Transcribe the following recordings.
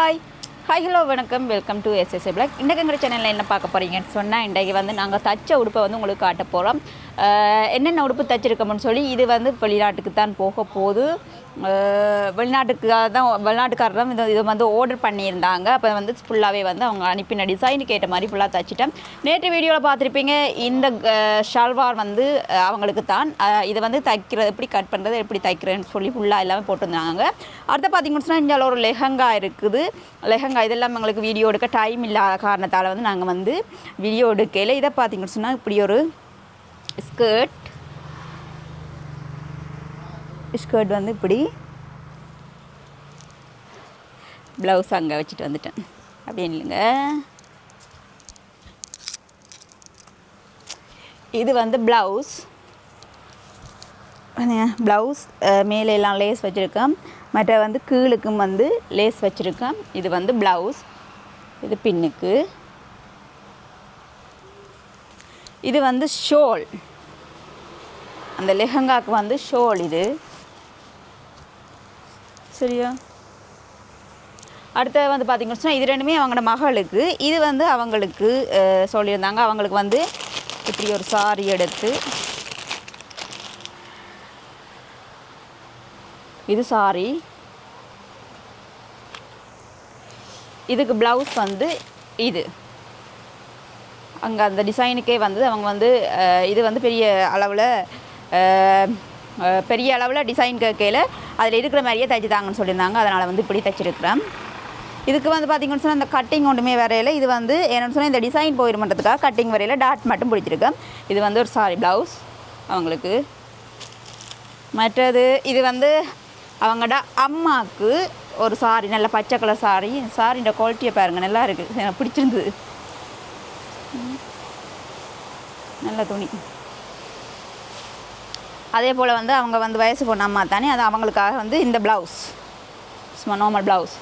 Hi hello வணக்கம், welcome to SSA black. இன்றைக்கு எங்கள் சேனலில் என்ன பார்க்க போகிறீங்கன்னு சொன்னால், இன்றைக்கு வந்து நாங்கள் தச்ச உடுப்பை வந்து உங்களுக்கு காட்ட போகிறோம். என்னென்ன உடுப்பு தச்சிருக்கோம்னு சொல்லி. இது வந்து வெளிநாட்டுக்கு தான் போக போகுது. வெளிநாட்டுக்காரர் தான் இது வந்து ஆர்டர் பண்ணியிருந்தாங்க. அப்போ வந்து ஃபுல்லாகவே வந்து அவங்க அனுப்பின டிசைனுக்கு ஏற்ற மாதிரி ஃபுல்லாக தச்சிட்டேன். நேற்று வீடியோவில் பார்த்துருப்பீங்க, இந்த ஷல்வார் வந்து அவங்களுக்கு தான். இதை வந்து தைக்கிறது எப்படி, கட் பண்ணுறது எப்படி தைக்கிறேன்னு சொல்லி ஃபுல்லாக எல்லாமே போட்டிருந்தாங்க. அடுத்து பார்த்திங்கன்னு சொன்னால் இங்கே ஒரு லெஹங்கா இருக்குது. லெஹங்கா இதெல்லாம் எங்களுக்கு வீடியோ எடுக்க டைம் இல்லாத காரணத்தால் வந்து நாங்கள் வந்து வீடியோ எடுக்கல. இதை பார்த்திங்கன்னு சொன்னால் இப்படி ஒரு ஸ்கர்ட் வந்து இப்படி ப்ளவுஸ் அங்கே வச்சுட்டு வந்துட்டேன். அப்படின்னு இல்லைங்க, இது வந்து ப்ளவுஸ் மேலே எல்லாம் லேஸ் வச்சுருக்கேன். மற்ற வந்து கீழுக்கும் வந்து லேஸ் வச்சுருக்கேன். இது வந்து ப்ளவுஸ், இது பின்னுக்கு. இது வந்து ஷோல், அந்த லெஹங்காவுக்கு வந்து ஷோல் இது. சரியா? அடுத்தது வந்து பார்த்திங்கன்னு சொன்னால் இது ரெண்டுமே அவங்களோட மகளுக்கு. இது வந்து அவங்களுக்கு சொல்லியிருந்தாங்க. அவங்களுக்கு வந்து இப்படி ஒரு சாரி எடுத்து, இது சாரி, இதுக்கு ப்ளவுஸ் வந்து இது அங்கே அந்த டிசைனுக்கே வந்து அவங்க வந்து இது வந்து பெரிய அளவில் டிசைன் கேட்கல அதில் இருக்கிற மாதிரியே தைச்சி தாங்கன்னு சொல்லியிருந்தாங்க. அதனால் வந்து இப்படி தைச்சிருக்கிறேன். இதுக்கு வந்து பார்த்திங்கன்னு சொன்னால் அந்த கட்டிங் ஒன்றுமே வரையில். இது வந்து என்னென்னு சொன்னால் இந்த டிசைன் போயிருமன்றதுக்காக கட்டிங் வரையில் டாட் மட்டும் பிடிச்சிருக்கேன். இது வந்து ஒரு சாரி ப்ளவுஸ் அவங்களுக்கு. மற்றது இது வந்து அவங்களோட அம்மாவுக்கு ஒரு சாரி, நல்ல பச்சை கலர் சாரி. சாரியோட குவாலிட்டியை பாருங்கள், நல்லா இருக்குது, எனக்கு பிடிச்சிருந்தது. நல்ல துணி. அதே போல் வந்து அவங்க வந்து வயசு பொண்ணு அம்மா தானே, அது அவங்களுக்காக வந்து இந்த ப்ளவுஸ் சும்மா நார்மல் ப்ளவுஸ்.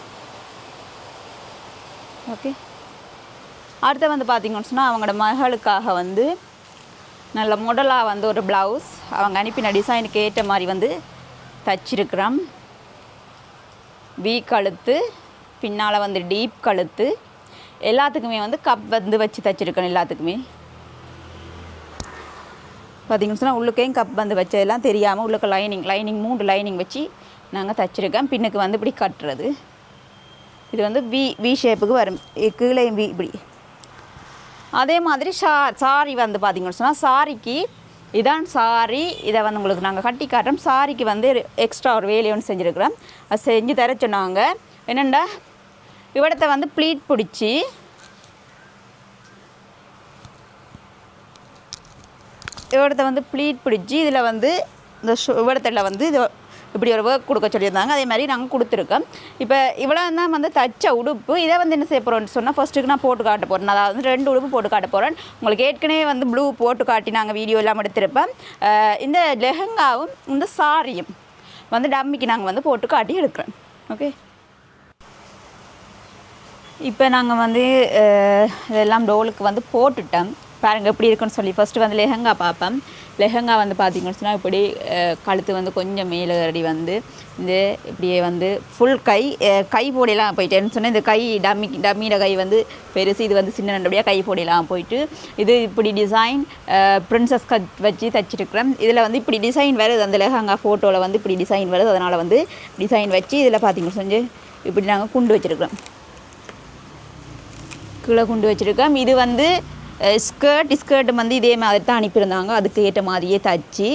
ஓகே. அடுத்து வந்து பார்த்திங்கன்னு சொன்னால் அவங்களோட மகளுக்காக வந்து நல்ல மாடலாக வந்து ஒரு ப்ளவுஸ் அவங்க அனுப்பின டிசைனுக்கு ஏற்ற மாதிரி வந்து தச்சிருக்கிறோம். வி கழுத்து, பின்னால் வந்து டீப் கழுத்து, எல்லாத்துக்குமே வந்து கப் வந்து வச்சு தைச்சிருக்கேன். எல்லாத்துக்குமே பார்த்திங்கன்னு சொன்னால் உள்ளுக்கையும் கப் வந்து வச்சதெல்லாம் தெரியாமல் உள்ளுக்க லைனிங் 3 லைனிங் வச்சு நாங்கள் தைச்சிருக்கேன். பின்னுக்கு வந்து இப்படி கட்டுறது. இது வந்து வி ஷேப்புக்கு வரும், கீழையும் வி இப்படி. அதே மாதிரி சாரி வந்து பார்த்திங்கன்னு சொன்னால் சாரிக்கு இதான் சாரி. இதை வந்து உங்களுக்கு நாங்கள் கட்டி காட்டுறோம். சாரிக்கு வந்து எக்ஸ்ட்ரா ஒரு வேலையை ஒன்று செஞ்சுருக்குறோம். அது செஞ்சு தர சொன்னாங்க. என்னென்னா இவடத்தை வந்து ப்ளீட் பிடிச்சி இதில் வந்து இந்த இவடத்தில் வந்து இது இப்படி ஒரு ஒர்க் கொடுக்க சொல்லியிருந்தாங்க. அதே மாதிரி நாங்கள் கொடுத்துருக்கோம். இப்போ இவ்வளோ தான் வந்து தச்ச உடுப்பு. இதை வந்து என்ன செய்ய போகிறோன்னு சொன்னால், ஃபஸ்ட்டுக்கு நான் போட்டு காட்ட போகிறேன். அதாவது 2 உடுப்பு போட்டு காட்ட போகிறேன். உங்களுக்கு ஏற்கனவே வந்து ப்ளூ போட்டு காட்டி நாங்கள் வீடியோ எல்லாம் எடுத்திருப்பேன். இந்த லெஹங்காவும் இந்த சாரியும் வந்து டம்மிக்கு நாங்கள் வந்து போட்டு காட்டி எடுக்கிறோம். ஓகே. இப்போ நாங்கள் வந்து இதெல்லாம் டோலுக்கு வந்து போட்டுட்டோம். பாருங்கள் எப்படி இருக்குன்னு சொல்லி. ஃபஸ்ட்டு வந்து லெஹங்கா பார்ப்பேன். லெஹங்கா வந்து பார்த்திங்கன்னு சொன்னால் இப்படி கழுத்து வந்து கொஞ்சம் மேலே அடி வந்து இந்த இப்படியே வந்து ஃபுல் கை போடையெல்லாம் போயிட்டேன்னு சொன்னால், இந்த கை டம்மியோட கை வந்து பெருசு, இது வந்து சின்ன ரெண்டபடியாக கை போடையெல்லாம் போயிட்டு இது இப்படி டிசைன் ப்ரின்சஸ் கட் வச்சு தைச்சிருக்கிறேன். இதில் வந்து இப்படி டிசைன் வருது, அந்த லெஹங்கா ஃபோட்டோவில் வந்து இப்படி டிசைன் வருது. அதனால் வந்து டிசைன் வச்சு இதில் பார்த்திங்கன்னு சொல்லி இப்படி நாங்கள் குண்டு வச்சுருக்கிறோம். கீழே குண்டு வச்சுருக்கோம். இது வந்து ஸ்கர்ட் வந்து இதே மாதிரி தான் அனுப்பியிருந்தாங்க. அதுக்கு ஏற்ற மாதிரியே தைச்சி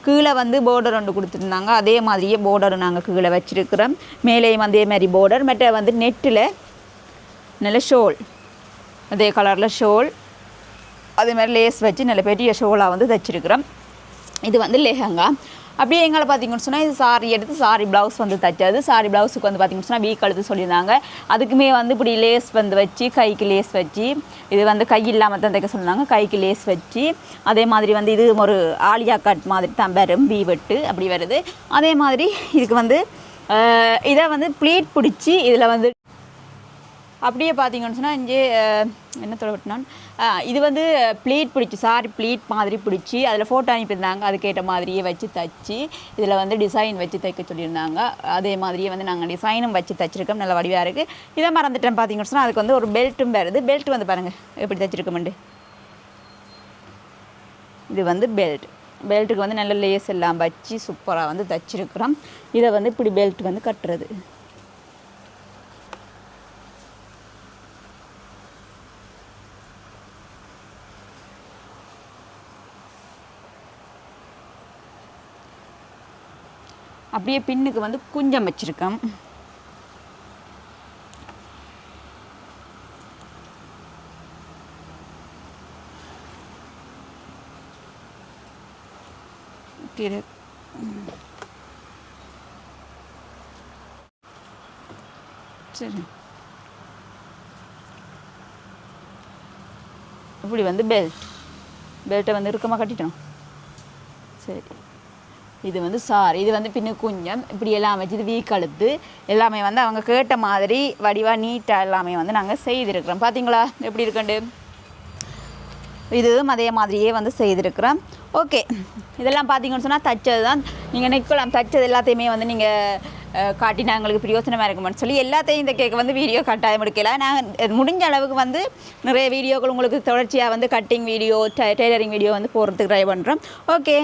கீழே வந்து பார்டர் ஒன்று கொடுத்துருந்தாங்க. அதே மாதிரியே பார்டர் நாங்கள் கீழே வச்சுருக்கிறோம். மேலேயும் அதே மாதிரி பார்டர். மற்ற வந்து நெட்டில் நல்ல ஷோல், அதே கலரில் ஷோல், அதே மாதிரி லேஸ் வச்சு நல்ல பெரிய ஷோலாக வந்து தைச்சிருக்கிறோம். இது வந்து லெஹங்கா. அப்படியே எங்களை பார்த்திங்கன்னு சொன்னால் இது சாரி எடுத்து சாரி ப்ளவுஸ் வந்து தைச்சது. சாரி ப்ளவுஸுக்கு வந்து பார்த்திங்கன்னு சொன்னால் வீ கழுத்து சொல்லியிருந்தாங்க. அதுக்குமே வந்து இப்படி லேஸ் வந்து வச்சு கைக்கு லேஸ் வச்சு, இது வந்து கை இல்லாமல் தான் தைக்க சொன்னாங்க. கைக்கு லேஸ் வச்சு அதே மாதிரி வந்து இது ஒரு ஆலியா கட் மாதிரி தான் வரும், வீ வெட்டு அப்படி வருது. அதே மாதிரி இதுக்கு வந்து இதை வந்து ப்ளீட் பிடிச்சி இதில் வந்து அப்படியே பார்த்தீங்கன்னு சொன்னால் இங்கே என்ன தொடவிட்டினான் இது வந்து ப்ளீட் பிடிச்சி சாரி ப்ளீட் மாதிரி பிடிச்சி அதில் ஃபோட்டோ அனுப்பியிருந்தாங்க அதுக்கேற்ற மாதிரியே வச்சு தைச்சி இதில் வந்து டிசைன் வச்சு தைக்க சொல்லியிருந்தாங்க அதே மாதிரியே வந்து நாங்கள் டிசைனும் வச்சு தைச்சிருக்கோம் நல்ல வடிவாக இருக்குது இதை மறந்துட்டேன் பார்த்தீங்கன்னு சொன்னால் அதுக்கு வந்து ஒரு பெல்ட்டும் வருது பெல்ட் வந்து பாருங்கள் எப்படி தைச்சிருக்கோம்ண்டு இது வந்து பெல்ட்டுக்கு வந்து நல்ல லேஸ் எல்லாம் வச்சு சூப்பராக வந்து தைச்சிருக்கிறோம் இதை வந்து இப்படி பெல்ட் வந்து கட்டுறது அப்படியே பின்னுக்கு வந்து குஞ்சம் வச்சுருக்கோம் சரி இப்படி வந்து பெல்ட்டை வந்து இறுக்கமாக கட்டிட்டோம் சரி இது வந்து சாரி இது வந்து பின்னுக்கு குஞ்சம் இப்படி எல்லாம் வச்சு இது வீக்கழுத்து எல்லாமே வந்து அவங்க கேட்ட மாதிரி வடிவாக நீட்டாக எல்லாமே வந்து நாங்கள் செய்திருக்கிறோம் பார்த்தீங்களா எப்படி இருக்குண்டு இதுவும் அதே மாதிரியே வந்து செய்திருக்கிறோம் ஓகே இதெல்லாம் பார்த்தீங்கன்னு சொன்னால் தைச்சது தான் நீங்கள் நிற்கலாம் தைச்சது எல்லாத்தையுமே வந்து நீங்கள் காட்டினா எங்களுக்கு பிரயோசனமாக இருக்குமான்னு சொல்லி எல்லாத்தையும் இந்த கேட்க வந்து வீடியோ கட்டாயம் எடுக்கல நாங்கள் முடிஞ்ச அளவுக்கு வந்து நிறைய வீடியோக்கள் உங்களுக்கு தொடர்ச்சியாக வந்து கட்டிங் வீடியோ டெய்லரிங் வீடியோ வந்து போடுறதுக்கு ட்ரை பண்ணுறோம் ஓகே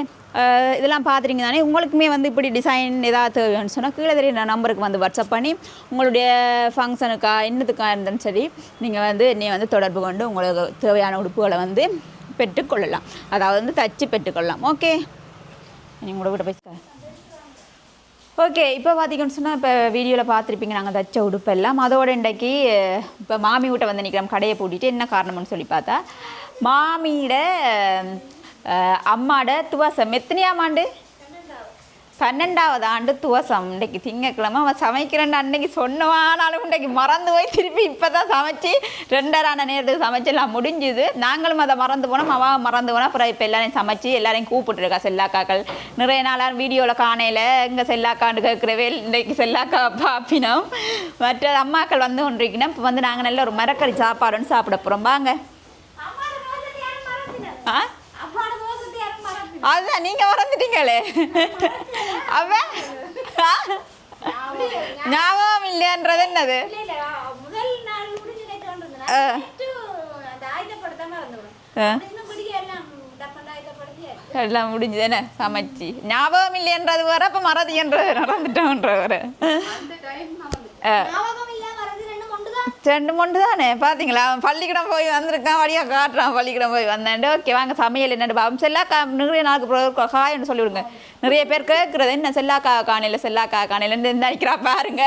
இதெல்லாம் பார்த்துட்டிங்க தானே உங்களுக்குமே வந்து இப்படி டிசைன் ஏதாவது தேவைன்னு சொன்னால் கீழே தெரியுற நம்பருக்கு வந்து வாட்ஸ்அப் பண்ணி உங்களுடைய ஃபங்க்ஷனுக்கா என்னத்துக்காக இருந்தாலும் சரி நீங்கள் வந்து என்னை வந்து தொடர்பு கொண்டு உங்களுக்கு தேவையான உடுப்புகளை வந்து பெற்றுக்கொள்ளலாம் அதாவது வந்து தச்சு பெற்றுக்கொள்ளலாம் ஓகே நீங்கள் கூட பேச ஓகே இப்போ பார்த்தீங்கன்னு சொன்னால் இப்போ வீடியோவில் பார்த்துருப்பீங்க நாங்கள் தச்ச உடுப்பெல்லாம் அதோட இன்றைக்கி இப்போ மாமி வீட்டை வந்து நிற்கிறோம் கடையை பூட்டிட்டு என்ன காரணம்னு சொல்லி பார்த்தா மாமியோட அம்மாட துவசம் எத்தனையாம் ஆண்டு 12வது ஆண்டு துவசம் இன்றைக்கு திங்கக்கிழமை அவன் சமைக்கிறேன் அன்றைக்கி சொன்னவானாலும் இன்றைக்கு மறந்து போய் திருப்பி இப்போ தான் சமைச்சு 2:30 நேரத்துக்கு சமைச்சு எல்லாம் முடிஞ்சுது நாங்களும் அதை மறந்து போனோம் அவன் மறந்து போனால் அப்புறம் இப்போ எல்லாரையும் சமைச்சு எல்லாரையும் கூப்பிட்டுருக்கா செல்லாக்காக்கள் நிறைய நாளாக வீடியோவில் காணையில் இங்கே செல்லாக்காண்டு கேட்குறவே இன்றைக்கு செல்லாக்கா பாப்பினோம் மற்ற அம்மாக்கள் வந்து ஒன்றிக்கணும் இப்போ வந்து நாங்கள் நல்ல ஒரு மரக்கறி சாப்பாடுன்னு சாப்பிட போகிறோம் வாங்க அதுதான் நீங்க மறந்துட்டீங்களே அவன் ஞாபகம் இல்லையன்றது என்னது எல்லாம் முடிஞ்சது என்ன சமைச்சு ஞாபகம் இல்லையன்றது வர அப்ப மறதின்றது நடந்துட்டோன்ற வர 2 மொண்டு தானே பார்த்தீங்களா அவன் பள்ளிக்கூடம் போய் வந்திருக்கான் வழியாக காட்டுறான் பள்ளிக்கூடம் போய் வந்தேன் ஓகே வாங்க சமையல் என்னென்னு பாவம் செல்லாக்கா நிறைய நாளுக்கு காயன்னு சொல்லிவிடுங்க நிறைய பேர் கேட்குறது என்ன செல்லாக்கா காணையிலேருந்து இந்த நினைக்கிறா பாருங்க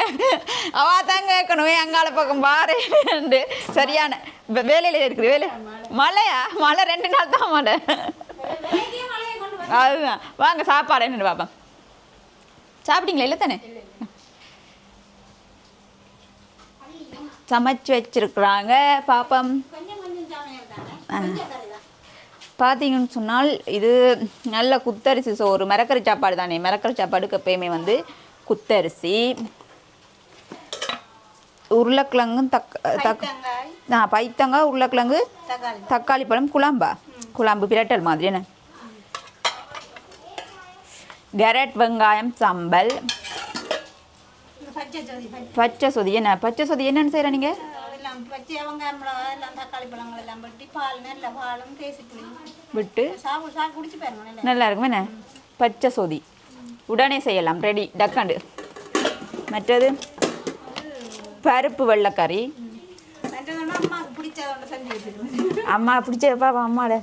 அவா தான் கேட்கணுமே அங்கால பக்கம் பாரு சரியான வேலையில் இருக்குது வேலை மழை 2 நாள் தான் மழை அதுதான் வாங்க சாப்பாடு என்னென்னு பார்ப்பேன் சாப்பிட்டீங்களா இல்லை தானே சமைச்சு வச்சிருக்கிறாங்க பாப்பம் பார்த்தீங்கன்னு சொன்னால் இது நல்ல குத்தரிசி சோறு மரக்கறி சாப்பாடு தானே மரக்கறி சாப்பாடுக்கு எப்பயுமே வந்து குத்தரிசி உருளைக்கிழங்கும் பைத்தங்காய் உருளைக்கிழங்கு தக்காளி பழம் குழம்பு பிரட்டல் மாதிரி என்ன கேரட் வெங்காயம் சம்பல் பச்சை சொதி என்னன்னு செய்யற நீங்க விட்டு நல்லா இருக்கும் என்ன பச்சை சொதி உடனே செய்யலாம் ரெடி டக்காண்டு மற்றது பருப்பு வெள்ளைக்கறி அம்மா பிடிச்சப்பா அம்மாட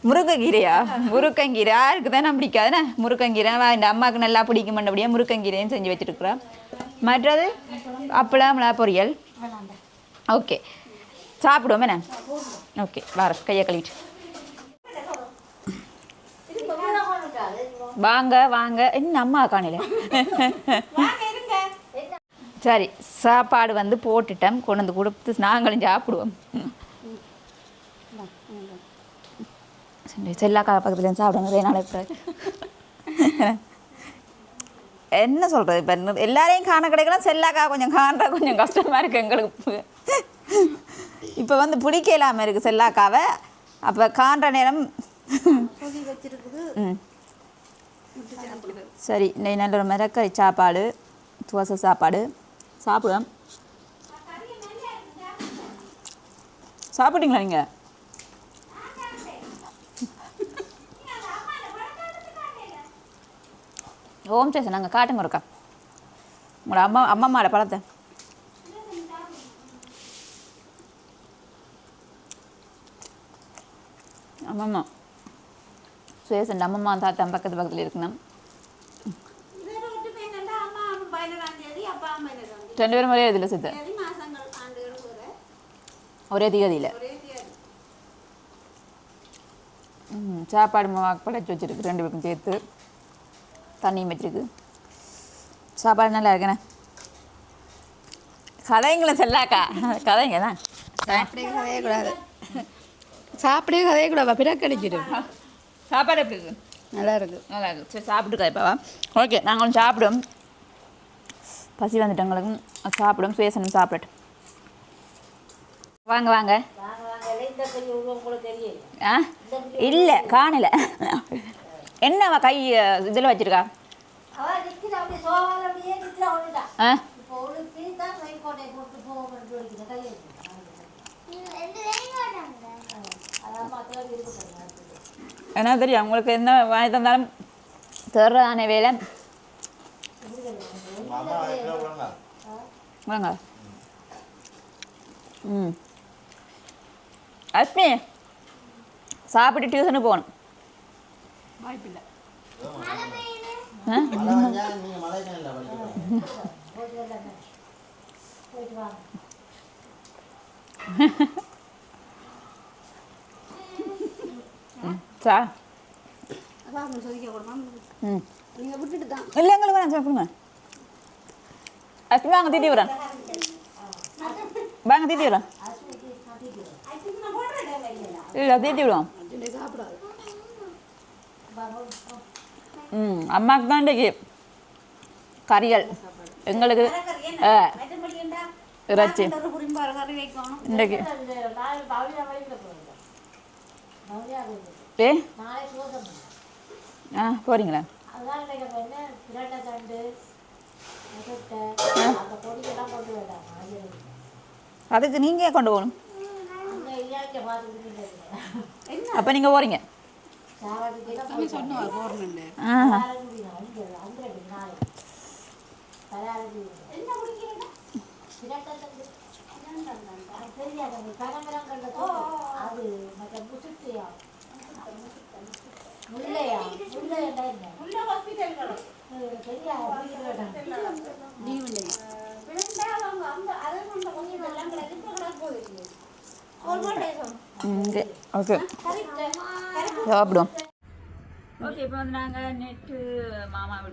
முருங்கங்கீரை யாருக்கு தானே பிடிக்காதுண்ணே முருங்கங்கீரை இந்த அம்மாவுக்கு நல்லா பிடிக்கும் பண்ணபடியாக முருங்கங்கீரையும் செஞ்சு வச்சுருக்குறோம் மற்றது அப்பளம் பொரியல் ஓகே சாப்பிடுவோம் என்ன ஓகே வர கையை கழுவிட்டு வாங்க என்ன அம்மா காணையில சரி சாப்பாடு வந்து போட்டுட்டோம் கொண்டு வந்து கொடுத்து நாங்களும் சாப்பிடுவோம் செல்லாக்கா பக்கத்துல சாப்பிடுங்க நிறைய நாளைக்கு என்ன சொல்கிறது இப்போ எல்லாரையும் காண கிடைக்கலாம் செல்லாக்கா கொஞ்சம் காண்ற கொஞ்சம் கஷ்டமாக இருக்குது எங்களுக்கு இப்போ வந்து பிடிக்கலாமல் இருக்குது செல்லாக்காவை அப்போ காண்ற நேரம் சரி இன்னைக்கு நல்ல ஒரு மிரக்கறி சாப்பாடு தோசை சாப்பாடு சாப்பிடுவேன். சாப்பிட்டீங்களா நீங்கள்? ஓம் சேசன் நாங்கள் காட்டுங்க இருக்கா உங்களோட அம்மாவோட பழத்தை. அம்மம்மா சேசன் அம்மம்மா தாத்தா பக்கத்தில் இருக்கணும். 2 பேரும் ஒரே இதில் சித்த ஒரே திகதியில் சாப்பாடு படைச்சி வச்சுருக்கு 2 பேருக்கும் சேர்த்து தண்ணியும் வச்சிருக்கு. சாப்பாடு நல்லா இருக்குண்ணே. கதைங்களை செல்லாக்கா கதைங்க தான் கதையக்கூடாது சாப்பிடவே கதையக்கூடாது பிறக்கடிச்சிடும். சாப்பாடு எப்படி இருக்குது? நல்லா இருக்குது. நல்லா இருக்குது. சரி சாப்பிட்டு கதைப்பாவா? ஓகே நாங்கள் கொஞ்சம் சாப்பிடும். பசி வந்துட்டவங்களுக்கும் சாப்பிடும். சுயசனம் சாப்பிடட்டும். வாங்க வாங்க. ஆ இல்லை காணல. என்னவா கை இதில் வச்சிருக்கா? ஆ என்ன தெரியும் உங்களுக்கு என்ன வாங்கி தந்தாலும் தர்றதானே வேலை. வாங்க. அஸ்மி சாப்பிட்டு டியூஷனுக்கு போகணும். வாய்ப்பில்லை. சா இல்லை எங்களுக்கு வேணாம் சாப்பிடுங்க. அஸ்மி வாங்க தீட்டி வரேன். வாங்க தீட்டி வரேன். இல்லை தீட்டி விடுவோம். அம்மாவுக்கு தான் இன்றைக்கு கறிகள் எங்களுக்கு இறைச்சி இன்றைக்கு போறீங்களா? அதுக்கு நீங்கள் கொண்டு போகணும். அப்போ நீங்கள் போகிறீங்க. ஓகே சாப்பிடும். ஓகே இப்போ வந்து நாங்கள் நேற்று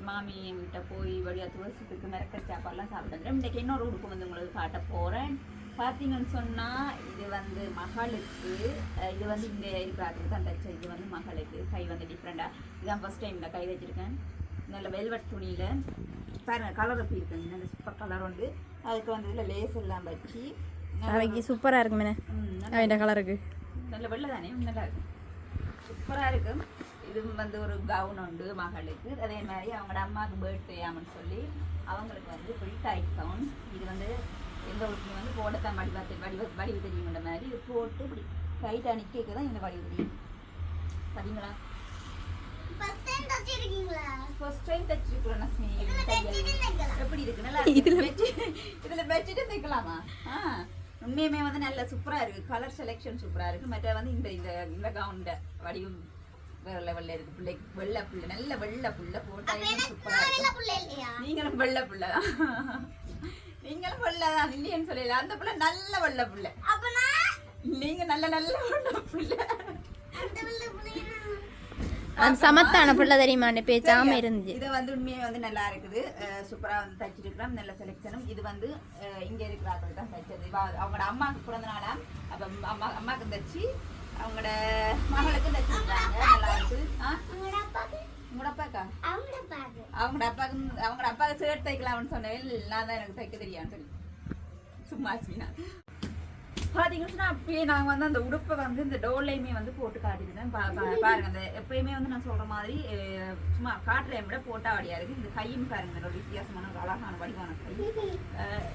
மாமி என்கிட்ட போய் வழியாக துளசிக்கு மிரக்கறி சாப்பாடுலாம் சாப்பிட்டு இன்றைக்கு இன்னொரு உடுப்பு வந்து உங்களுக்கு காட்ட போகிறேன். பார்த்தீங்கன்னு சொன்னால் இது வந்து மகளுக்கு, இது வந்து இங்கே இருக்கிறாருக்கு தான் தைச்ச. இது வந்து மகளுக்கு கை வந்து டிஃப்ரெண்ட்டாக இதுதான் ஃபஸ்ட் டைம் இந்த கை வச்சுருக்கேன். நல்ல வெல்வெட் துணியில் பாருங்கள் கலர் எப்படி இருக்குங்க. நல்ல சூப்பர் கலர் வந்து அதுக்கு வந்து இதில் லேஸ் எல்லாம் வச்சு நாளைக்கு சூப்பராக இருக்குமே இந்த கலருக்கு. நல்ல வெள்ளை தானே நல்லா இருக்கு, சூப்பராக இருக்கும். இது வந்து ஒரு கவுன் உண்டு மகளுக்கு. அதே மாதிரி அவங்களோட அம்மாவுக்கு பர்த்டே ஆமன்னு சொல்லி அவங்களுக்கு வந்து இப்படி டைட் கவுன். இது வந்து எந்த உடுப்புலையும் வந்து போடத்தான் வடிவு தெரியுங்கிற மாதிரி இது போட்டு இப்படி டைட்டாக நிற்க தான் இந்த வடிவு தெரியும். சரிங்களா? ஃபர்ஸ்ட் டைம் தச்சிருக்கிறோம். எப்படி இருக்கு? நல்லா இதில் வச்சுட்டு தைக்கலாமா? உண்மையுமே வந்து நல்ல சூப்பராக இருக்குது. கலர் செலெக்ஷன் சூப்பராக இருக்குது. மற்ற வந்து இந்த இந்த இந்த கவுண்ட வடிவம் வேறு லெவலில் இருக்குது. பிள்ளைக்கு வெள்ளை புள்ள, நல்ல வெள்ளை புள்ள போட்டால் சூப்பராக இருக்குது. நீங்களும் வெள்ளை புள்ள தான், நீங்களும் வெள்ளை தான் இல்லையன்னு சொல்லல. அந்த புள்ள நல்ல வெள்ளை புள்ள, நீங்கள் நல்ல நல்ல வெள்ளை புள்ள. அது சமத்தான பிள்ளை தெரியுமா? பேச்சாம இருந்துச்சு. இதை வந்து உண்மையை வந்து நல்லா இருக்குது. சூப்பராக வந்து தைச்சிருக்கிறோம். நல்ல செலெக்ஷனும். இது வந்து இங்கே இருக்கிறார்கள் தான் தைச்சது. அவங்களோட அம்மாவுக்கு பிறந்தனால அப்போ அம்மாவுக்கு தைச்சி அவங்களோட மகளுக்கும் தைச்சிருக்காங்க. நல்லா இருக்கு. உங்களோட அப்பாக்கா அவங்களோட அப்பாவுக்கு ஷர்ட் தைக்கலாம்னு சொன்னேன் நான் தான் எனக்கு தைக்க தெரியான்னு சொல்லி சும்மா நான் பார்த்தீங்கன்னா அப்படியே நாங்கள் வந்து அந்த உடுப்பை வந்து இந்த டோர்லையுமே வந்து போட்டு காட்டிருந்தேன் பாருங்க அந்த எப்பயுமே வந்து நான் சொல்ற மாதிரி சும்மா காட்டுற விட போட்டா வழியா இருக்கு இந்த கையும் பாருங்க ஒரு வித்தியாசமான ஒரு அழகான வடிவான கை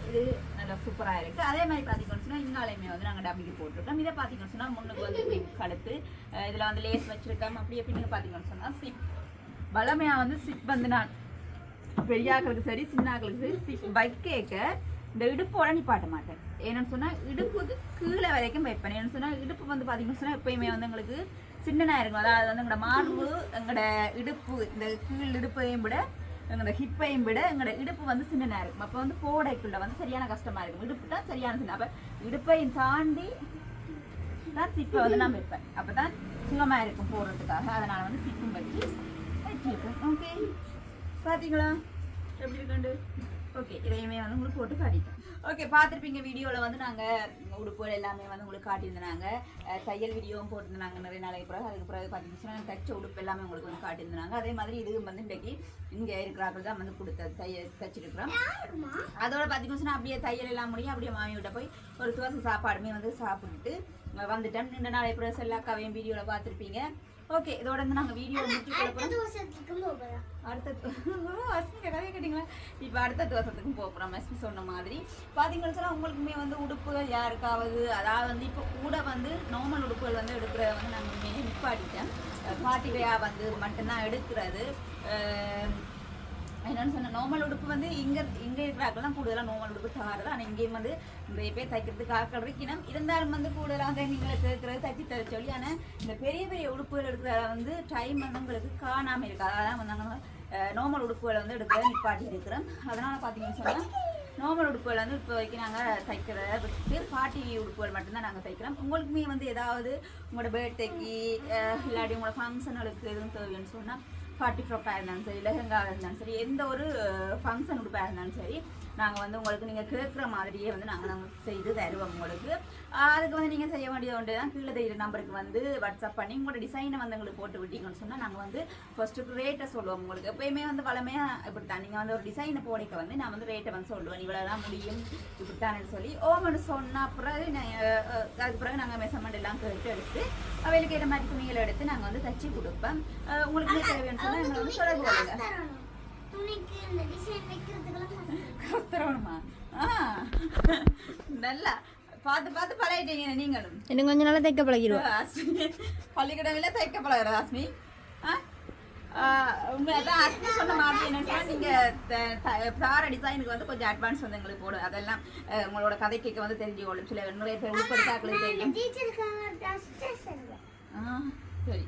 இது நல்லா சூப்பரா இருக்கு அதே மாதிரி பார்த்தீங்கன்னு சொன்னா இங்காலையுமே வந்து நாங்கள் டப்பிக்கு போட்டிருக்கோம் இதை பார்த்தீங்கன்னு சொன்னா முன்னுக்கு வந்து கழுத்து இதுல வந்து லேஸ் வச்சிருக்கோம் அப்படியே பின்னுக்கு பார்த்தீங்கன்னு சொன்னா சிப் பலமையா வந்து சிப் வந்து நான் பெரியாக்களுக்கு சரி சின்னாக்களுக்கு சரி சிப் வைக்க இந்த இடுப்போட நிப்பாட்ட மாட்டேன் ஏன்னு சொன்னா இடுப்புக்கு கீழே வரைக்கும் வைப்பேன் ஏன்னு சொன்னா இடுப்பு வந்து பாத்தீங்கன்னு சொன்னா எப்பயுமே வந்து எங்களுக்கு சின்னனா இருக்கும் அதாவது வந்து எங்களோட மார்பு எங்களோட இடுப்பு இந்த கீழ் இடுப்பையும் விட எங்களோட ஹிப்பையும் விட எங்களோட இடுப்பு வந்து சின்னனா இருக்கும் அப்போ வந்து போடைக்குள்ள வந்து சரியான கஷ்டமா இருக்கும் இடுப்பு தான் சரியான சின்ன அப்ப இடுப்பையும் தாண்டி தான் சிப்பை வந்து நான் வைப்பேன் அப்பதான் சுகமா இருக்கும் போடுறதுக்காக அதனால வந்து சிப்பும் வச்சிருப்பேன் ஓகே பாத்தீங்களா எப்படி இருக்குண்டு ஓகே இதையுமே வந்து உங்களுக்கு போட்டு காட்டிட்டோம் ஓகே பார்த்துருப்பீங்க வீடியோவில் வந்து நாங்கள் உடுப்புகள் எல்லாமே வந்து உங்களுக்கு காட்டியிருந்தாங்க தையல் வீடியோவும் போட்டிருந்தாங்க நிறைய நாளைக்கு பிறகு அதுக்கு பிறகு பார்த்தீங்கன்னா தைச்ச உடுப்பு எல்லாமே உங்களுக்கு வந்து காட்டியிருந்தாங்க அதே மாதிரி இது வந்து இன்றைக்கி இங்கே இருக்கிறார்கள் தான் வந்து கொடுத்த தைச்சிருக்கிறோம் அதோட பார்த்தீங்கன்னா அப்படியே தையல் எல்லாம் முடியும் அப்படியே மாமியிட்ட போய் ஒரு தோசை சாப்பாடுமே வந்து சாப்பிட்டுட்டு வந்துட்டோம் இந்த நாளைக்கு பிறகு எல்லா கவையும் வீடியோவில் பார்த்துருப்பீங்க ஓகே இதோட வந்து நாங்கள் வீடியோ முடிச்சு அடுத்த கதையை கேட்டிங்களா இப்போ அடுத்த தோசத்துக்கும் போகிறோம் மெஸ்மி சொன்ன மாதிரி பார்த்தீங்கன்னு சொன்னால் உங்களுக்குமே வந்து உடுப்புகள் யாருக்காவது அதாவது வந்து இப்போ கூட வந்து நார்மல் உடுப்புகள் வந்து எடுக்கிறத வந்து நாங்கள் மெயின் நிப்பாட்டிட்டேன் பாட்டிவையா வந்து மட்டும்தான் எடுக்கிறது என்னன்னு சொன்ன நார்மல் உடுப்பு வந்து இங்கே இருக்கிறாக்கெல்லாம் கூடுதலாக நார்மல் உடுப்பு தராது ஆனால் இங்கேயும் வந்து நிறைய பேர் தைக்கிறதுக்கு ஆக்கள் இருக்கணும் இருந்தாலும் வந்து கூடுதலாக நீங்களை கேட்கறது தைச்சி தர சொல்லி ஆனால் இந்த பெரிய பெரிய உடுப்புகள் எடுக்கிறத வந்து டைம் வந்து உங்களுக்கு காணாமல் இருக்குது அதான் வந்து நாங்கள் நார்மல் உடுப்புகளை வந்து எடுக்கிறத நிப்பாட்டி இருக்கிறோம் அதனால் பார்த்தீங்கன்னு சொன்னால் நார்மல் உடுப்புகள் வந்து இப்போ வரைக்கும் நாங்கள் தைக்கிறத விட்டு பாட்டி உடுப்புகள் மட்டும்தான் நாங்கள் தைக்கிறோம் உங்களுக்குமே வந்து ஏதாவது உங்களோட பர்த்டேக்கு இல்லாட்டி உங்களோட ஃபங்க்ஷனுக்கு எதுவும் தேவைன்னு சொன்னால் பார்ட்டி ஃப்ராக்காக இருந்தாலும் சரி லெஹங்காவாக இருந்தாலும் சரி எந்த ஒரு ஃபங்க்ஷன் உடுப்பாக இருந்தாலும் சரி நாங்கள் வந்து உங்களுக்கு நீங்கள் கேட்குற மாதிரியே வந்து நாங்கள் செய்து தருவோம் உங்களுக்கு அதுக்கு வந்து நீங்கள் செய்ய வேண்டியது ஒன்று தான் கீழே தெரியுற நம்பருக்கு வந்து வாட்ஸ்அப் பண்ணி உங்களோட டிசைனை வந்து எங்களுக்கு போட்டு விட்டீங்கன்னு சொன்னால் நாங்கள் வந்து ஃபஸ்ட்டு ரேட்டை சொல்லுவோம் உங்களுக்கு எப்போயுமே வந்து வளமையாக இப்படி தான் நீங்கள் வந்து ஒரு டிசைனை போடைக்க வந்து நான் வந்து ரேட்டை வந்து சொல்லுவேன் இவ்வளோ தான் முடியும் இப்படித்தானு சொல்லி ஓமனு சொன்னால் பிறகு அதுக்கு பிறகு நாங்கள் மெஷர்மெண்ட் எல்லாம் கேட்டு எடுத்து அவைகளுக்கு ஏற்ற மாதிரி துணிகளை எடுத்து நாங்கள் வந்து தச்சு கொடுப்போம் உங்களுக்கு தேவைன்னு சொன்னால் எங்களை வந்து தொடர்பு கொள்ளுங்க நல்லா பார்த்து பார்த்து பழகிட்டீங்க நீங்களும் இன்னும் கொஞ்ச நாள் தைக்க பழகிடுவோம் பள்ளிக்கூடங்கள தைக்க பழகிற ஆஸ்மி உண்மைதான் அஸ்மி சொன்ன மாதிரி என்னன்னா நீங்கள் ஃப்ளார டிசைனுக்கு வந்து கொஞ்சம் அட்வான்ஸ் வந்து எங்களுக்கு போடும் அதெல்லாம் உங்களோட கதை கேட்க வந்து தெரிஞ்சுக்கொள்ளும் சில நிறைய பேர் உட்படுத்தாக்களுக்கு தெரியும் சரி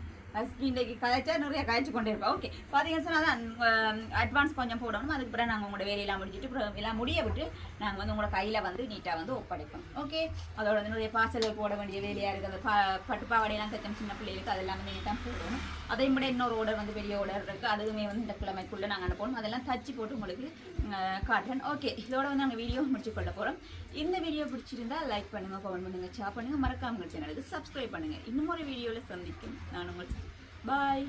இன்றைக்கு கதைச்சா நிறைய கதைச்சு கொண்டே இருப்போம் ஓகே பார்த்தீங்கன்னு சொன்னால் தான் அட்வான்ஸ் கொஞ்சம் போடணும் அதுக்கு பிறகு நாங்கள் உங்களோட வேலையெல்லாம் முடிச்சுட்டு எல்லாம் முடிய விட்டு நாங்கள் வந்து உங்களோட கையில் வந்து நீட்டாக வந்து ஒப்படைப்போம் ஓகே அதோட வந்து நிறைய பார்சல்கள் போட வேண்டிய வேலையாக இருக்குது அந்த பட்டுப்பாவடையெல்லாம் தைச்சோம் சின்ன பிள்ளைகளுக்கு அதெல்லாம் வந்து நீட்டாக போடணும் அதை விட இன்னொரு ஆர்டர் வந்து பெரிய ஆர்டர் இருக்குது அதுவுமே வந்து இந்த கிழமைக்குள்ளே நாங்கள் அனுப்பணும் அதெல்லாம் தச்சு போட்டு உங்களுக்கு காட்டுறேன் ஓகே இதோட வந்து நாங்கள் வீடியோ முடிச்சு கொள்ள போகிறோம் இந்த வீடியோ பிடிச்சிருந்தா லைக் பண்ணுங்கள் கமெண்ட் பண்ணுங்கள் ஷேர் பண்ணுங்கள் மறக்காம சேனலுக்கு சப்ஸ்கிரைப் பண்ணுங்கள் இன்னும் ஒரு வீடியோவில் சந்திக்கும் நான் உங்களுக்கு பாய்